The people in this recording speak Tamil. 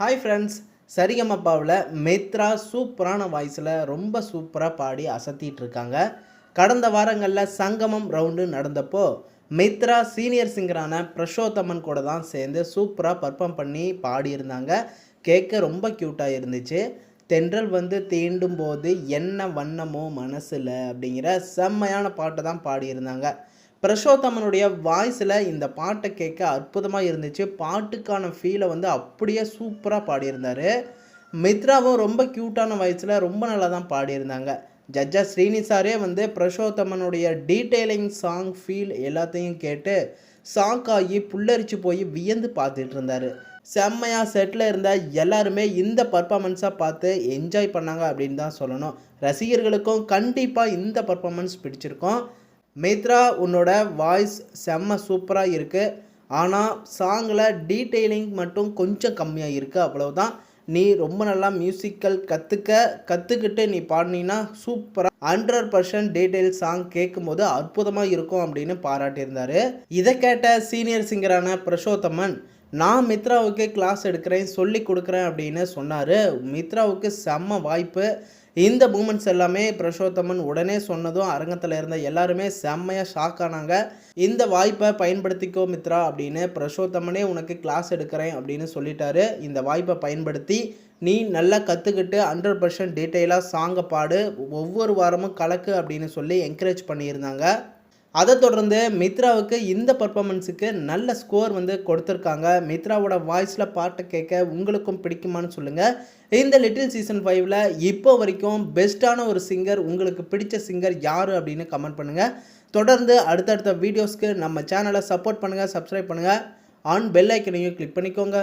ஹாய் ஃப்ரெண்ட்ஸ், சரிகமபாவில் மித்ரா சூப்பரான வாய்ஸில் ரொம்ப சூப்பராக பாடி அசத்திட்டு இருக்காங்க. கடந்த வாரங்களில் சங்கமம் ரவுண்டு நடந்தப்போ மித்ரா சீனியர் சிங்கரான பிரஷோத்தமன் கூட தான் சேர்ந்து சூப்பராக பர்ஃபார்ம் பண்ணி பாடியிருந்தாங்க. கேட்க ரொம்ப க்யூட்டாக இருந்துச்சு. தென்றல் வந்து தீண்டும் போது என்ன வண்ணமோ மனசில் அப்படிங்கிற செம்மையான பாட்டை தான் பாடியிருந்தாங்க. பிரஷோத்தமனுடைய வாய்ஸில் இந்த பாட்டை கேட்க அற்புதமாக இருந்துச்சு. பாட்டுக்கான ஃபீலை வந்து அப்படியே சூப்பராக பாடியிருந்தார். மித்ராவும் ரொம்ப க்யூட்டான வாய்ஸில் ரொம்ப நல்லா தான் பாடியிருந்தாங்க. ஜட்ஜா ஸ்ரீனிசாரே வந்து பிரஷோத்தமனுடைய டீட்டெயிலிங் சாங் ஃபீல் எல்லாத்தையும் கேட்டு ஷாக் ஆகி புல்லரிச்சு போய் வியந்து பார்த்துட்டு இருந்தார். செம்மையாக செட்டில் இருந்த எல்லாருமே இந்த பர்ஃபார்மன்ஸாக பார்த்து என்ஜாய் பண்ணாங்க அப்படின்னு தான் சொல்லணும். ரசிகர்களுக்கும் கண்டிப்பாக இந்த பர்ஃபார்மன்ஸ் பிடிச்சிருக்கும். மித்ரா, உன்னோட வாய்ஸ் செம்ம சூப்பராக இருக்குது. ஆனால் சாங்கில் டீட்டெயிலிங் மட்டும் கொஞ்சம் கம்மியாக இருக்குது, அவ்வளவுதான். நீ ரொம்ப நல்லா மியூசிக்கல் கற்றுக்கிட்டு நீ பாடினீன்னா சூப்பராக 100% டீட்டெயில் சாங் கேட்கும்போது அற்புதமாக இருக்கும் அப்படின்னு பாராட்டியிருந்தார். இதை கேட்ட சீனியர் சிங்கரான பிரஷோத்தமன், நான் மித்ராவுக்கு கிளாஸ் எடுக்கிறேன், சொல்லி கொடுக்குறேன் அப்படின்னு சொன்னார். மித்ராவுக்கு செம்ம வாய்ப்பு. இந்த மூமெண்ட்ஸ் எல்லாமே பிரஷோத்தமன் உடனே சொன்னதும் அரங்கத்தில் இருந்த எல்லாருமே செம்மையாக ஷாக் ஆனாங்க. இந்த வாய்ப்பை பயன்படுத்திக்கோ மித்ரா அப்படின்னு பிரஷோத்தமனே உனக்கு கிளாஸ் எடுக்கிறேன் அப்படின்னு சொல்லிட்டாரு. இந்த வாய்ப்பை பயன்படுத்தி நீ நல்லா கற்றுக்கிட்டு 100% டீட்டெயிலாக சாங்கை பாடு, ஒவ்வொரு வாரமும் கலக்கு அப்படின்னு சொல்லி என்கரேஜ் பண்ணியிருந்தாங்க. அதை தொடர்ந்து மித்ராவுக்கு இந்த பர்ஃபார்மன்ஸுக்கு நல்ல ஸ்கோர் வந்து கொடுத்துருக்காங்க. மித்ராவோட வாய்ஸில் பாட்டை கேட்க உங்களுக்கும் பிடிக்குமான்னு சொல்லுங்கள். இந்த லிட்டில் சீசன் 5ல் இப்போ வரைக்கும் பெஸ்ட்டான ஒரு சிங்கர், உங்களுக்கு பிடிச்ச சிங்கர் யார் அப்படின்னு கமெண்ட் பண்ணுங்கள். தொடர்ந்து அடுத்தடுத்த வீடியோஸ்க்கு நம்ம சேனலை சப்போர்ட் பண்ணுங்கள், சப்ஸ்கிரைப் பண்ணுங்கள், ஆன் பெல் ஐக்கனையும் கிளிக் பண்ணிக்கோங்க.